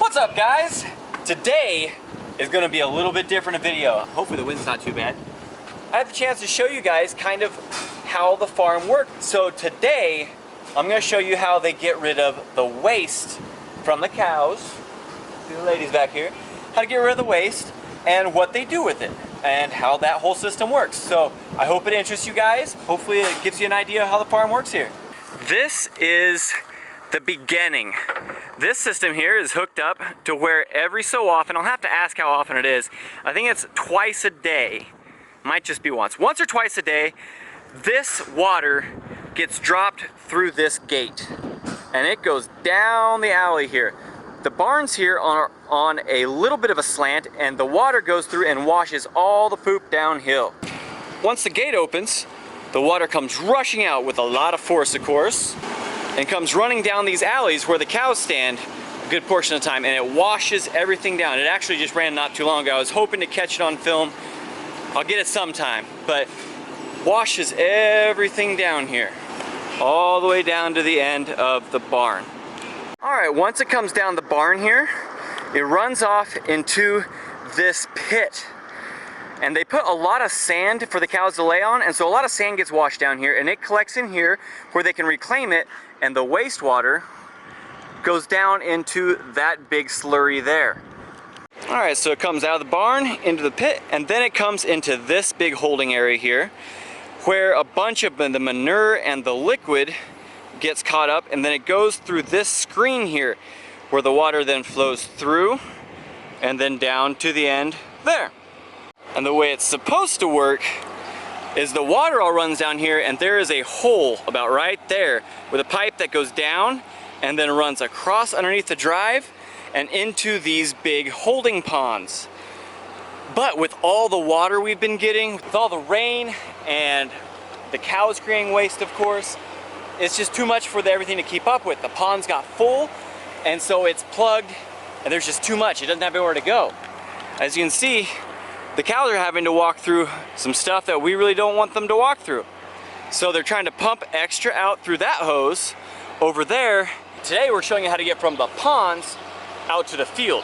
What's up, guys? Today is going to be a little bit different a video. Hopefully the wind's not too bad. I have the chance to show you guys kind of how the farm works. So today I'm going to show you how they get rid of the waste from the cows. See the ladies back here. How to get rid of the waste and what they do with it and how that whole system works. So I hope it interests you guys. Hopefully it gives you an idea of how the farm works here. This is the beginning. This system here is hooked up to where every so often, I'll have to ask how often it is. I think it's twice a day. Might just be once. Once or twice a day, this water gets dropped through this gate. And it goes down the alley here. The barns here are on a little bit of a slant, and the water goes through and washes all the poop downhill. Once the gate opens, the water comes rushing out with a lot of force, of course, and comes running down these alleys where the cows stand a good portion of the time, and it washes everything down. It actually just ran not too long ago. I was hoping to catch it on film. I'll get it sometime, but washes everything down here, all the way down to the end of the barn. All right, once it comes down the barn here, it runs off into this pit. And they put a lot of sand for the cows to lay on, and so a lot of sand gets washed down here, and it collects in here where they can reclaim it, and the wastewater goes down into that big slurry there. All right, so it comes out of the barn into the pit, and then it comes into this big holding area here, where a bunch of the manure and the liquid gets caught up, and then it goes through this screen here, where the water then flows through, and then down to the end there. And the way it's supposed to work is the water all runs down here, and there is a hole about right there with a pipe that goes down and then runs across underneath the drive and into these big holding ponds. But with all the water we've been getting, with all the rain and the cows creating waste, of course, it's just too much for everything to keep up with. The ponds got full, and so it's plugged, and there's just too much. It doesn't have anywhere to go. As you can see, the cows are having to walk through some stuff that we really don't want them to walk through. So they're trying to pump extra out through that hose over there. Today we're showing you how to get from the ponds out to the field.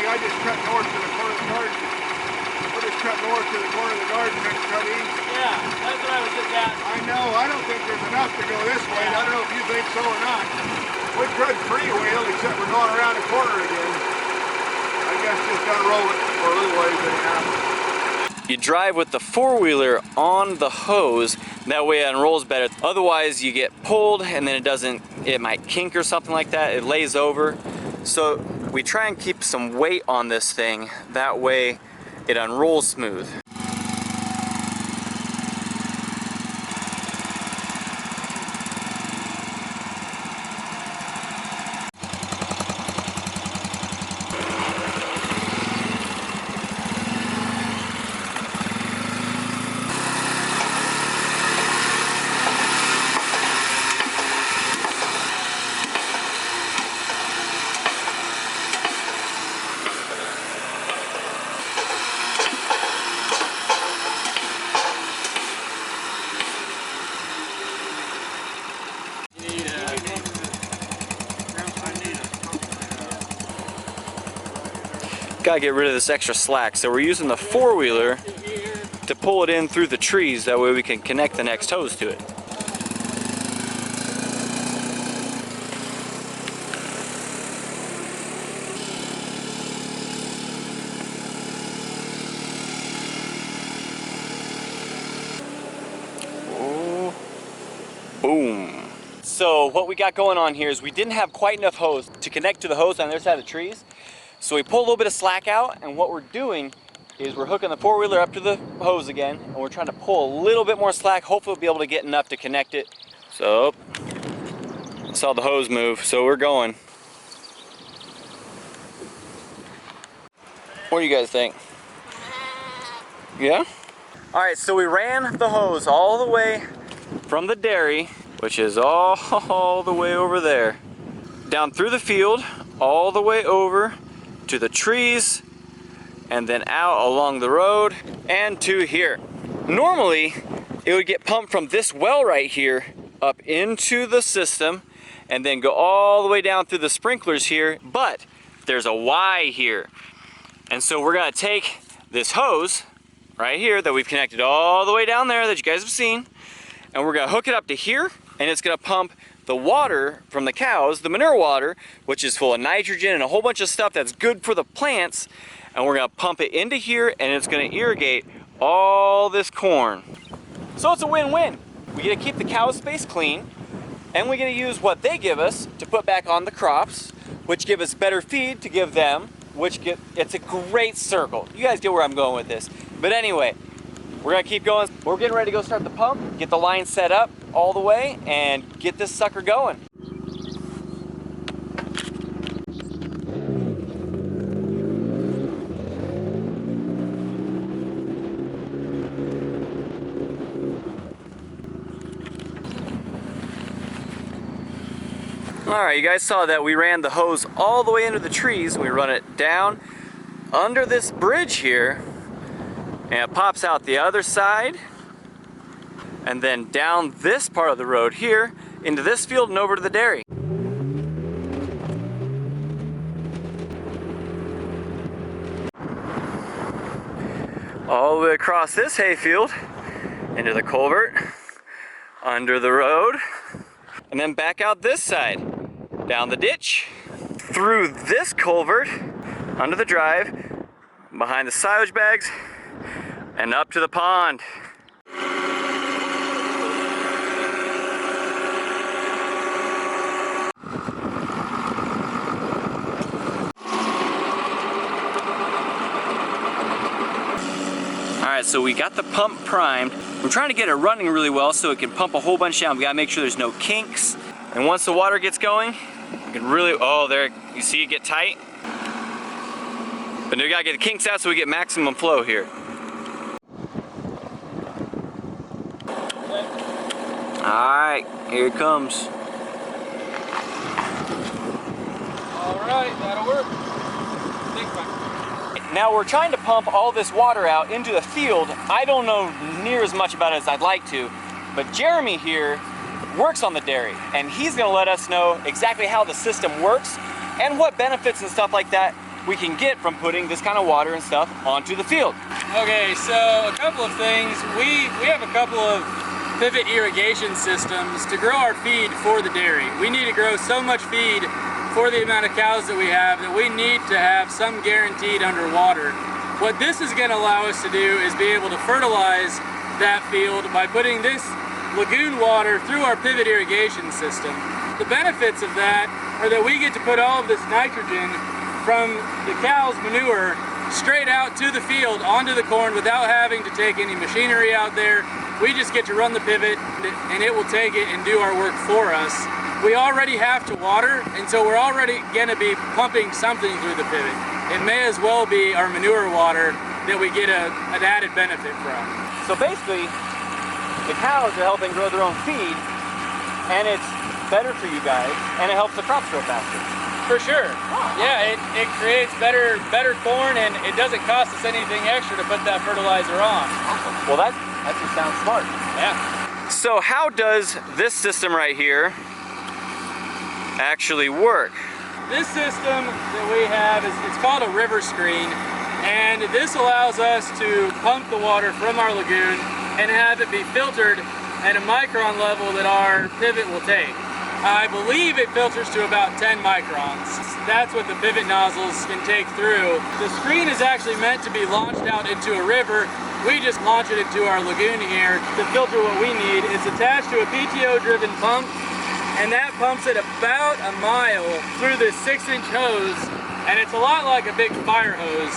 I just cut north to the corner of the garden. We'll just cut north to the corner of the garden and cut east. Yeah, that's what I was just at. I know, I don't think there's enough to go this way. I don't know if you think so or not. We could freewheel, except we're going around the corner again. I guess just gotta roll it for a little ways anyhow. You drive with the four-wheeler on the hose, that way it unrolls better. Otherwise you get pulled and then it might kink or something like that. It lays over. So we try and keep some weight on this thing, that way it unrolls smooth. Gotta get rid of this extra slack, so we're using the four-wheeler to pull it in through the trees, that way we can connect the next hose to it. Oh, boom. So what we got going on here is we didn't have quite enough hose to connect to the hose on the other side of the trees. So we pull a little bit of slack out, and what we're doing is we're hooking the four-wheeler up to the hose again, and we're trying to pull a little bit more slack. Hopefully we'll be able to get enough to connect it. So, saw the hose move, so we're going. What do you guys think? Yeah? All right, so we ran the hose all the way from the dairy, which is all the way over there, down through the field, all the way over to the trees, and then out along the road and to here. Normally, it would get pumped from this well right here up into the system and then go all the way down through the sprinklers here, but there's a Y here. And so we're gonna take this hose right here that we've connected all the way down there that you guys have seen, and we're gonna hook it up to here, and it's gonna pump the water from the cows, the manure water, which is full of nitrogen and a whole bunch of stuff that's good for the plants, and we're gonna pump it into here, and it's gonna irrigate all this corn. So it's a win-win. We get to keep the cow space clean, and we get to use what they give us to put back on the crops, which give us better feed to give them, it's a great circle. You guys get where I'm going with this. But anyway, we're gonna keep going. We're getting ready to go start the pump, get the line set up all the way, and get this sucker going. All right, you guys saw that we ran the hose all the way into the trees. We run it down under this bridge here, and it pops out the other side, and then down this part of the road here into this field and over to the dairy. All the way across this hayfield into the culvert, under the road, and then back out this side, down the ditch, through this culvert, under the drive, behind the silage bags, and up to the pond. Alright, so we got the pump primed. We're trying to get it running really well so it can pump a whole bunch down. We gotta make sure there's no kinks. And once the water gets going, you can really, oh, there, you see it get tight? But we gotta get the kinks out so we get maximum flow here. Alright, here it comes. Alright, that'll work. Now we're trying to pump all this water out into the field. I don't know near as much about it as I'd like to, but Jeremy here works on the dairy, and he's gonna let us know exactly how the system works and what benefits and stuff like that we can get from putting this kind of water and stuff onto the field. Okay, so a couple of things. We have a couple of pivot irrigation systems to grow our feed for the dairy. We need to grow so much feed for the amount of cows that we have that we need to have some guaranteed underwater. What this is going to allow us to do is be able to fertilize that field by putting this lagoon water through our pivot irrigation system. The benefits of that are that we get to put all of this nitrogen from the cow's manure straight out to the field onto the corn without having to take any machinery out there. We just get to run the pivot and it will take it and do our work for us. We already have to water, and so we're already going to be pumping something through the pivot. It may as well be our manure water that we get an added benefit from. So basically, the cows are helping grow their own feed, and it's better for you guys, and it helps the crops grow faster. For sure. Yeah, it creates better corn, and it doesn't cost us anything extra to put that fertilizer on. Well, that just sounds smart. Yeah. So how does this system right here actually work? This system that we have it's called a river screen, and this allows us to pump the water from our lagoon and have it be filtered at a micron level that our pivot will take. I believe it filters to about 10 microns. That's what the pivot nozzles can take through. The screen is actually meant to be launched out into a river. We just launch it into our lagoon here to filter what we need. It's attached to a PTO-driven pump, and that pumps it about a mile through this 6-inch hose, and it's a lot like a big fire hose.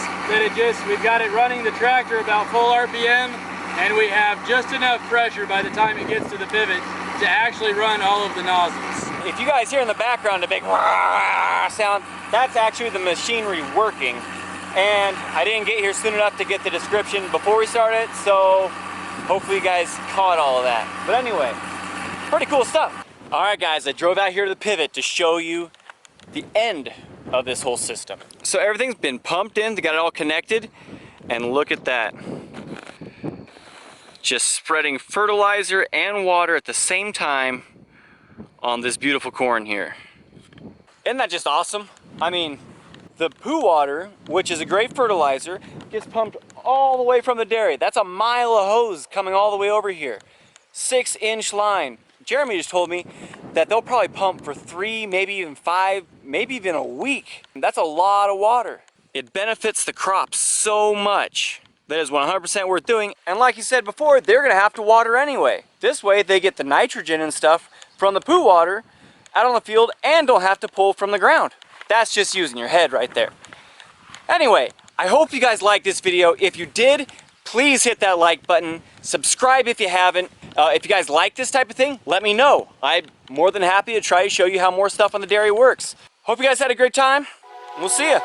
We've got it running the tractor about full RPM, and we have just enough pressure by the time it gets to the pivot to actually run all of the nozzles. If you guys hear in the background a big sound, that's actually the machinery working. And I didn't get here soon enough to get the description before we started, so hopefully you guys caught all of that. But anyway, pretty cool stuff. All right guys, I drove out here to the pivot to show you the end of this whole system. So everything's been pumped in, they got it all connected, and look at that. Just spreading fertilizer and water at the same time on this beautiful corn here. Isn't that just awesome? I mean, the poo water, which is a great fertilizer, gets pumped all the way from the dairy. That's a mile of hose coming all the way over here. 6-inch line. Jeremy just told me that they'll probably pump for 3, maybe even 5, maybe even a week. That's a lot of water. It benefits the crop so much. That is 100% worth doing. And like you said before, they're gonna have to water anyway. This way they get the nitrogen and stuff from the poo water out on the field and don't have to pull from the ground. That's just using your head right there. Anyway, I hope you guys liked this video. If you did, please hit that like button. Subscribe if you haven't. If you guys like this type of thing, let me know. I'm more than happy to try to show you how more stuff on the dairy works. Hope you guys had a great time. We'll see ya.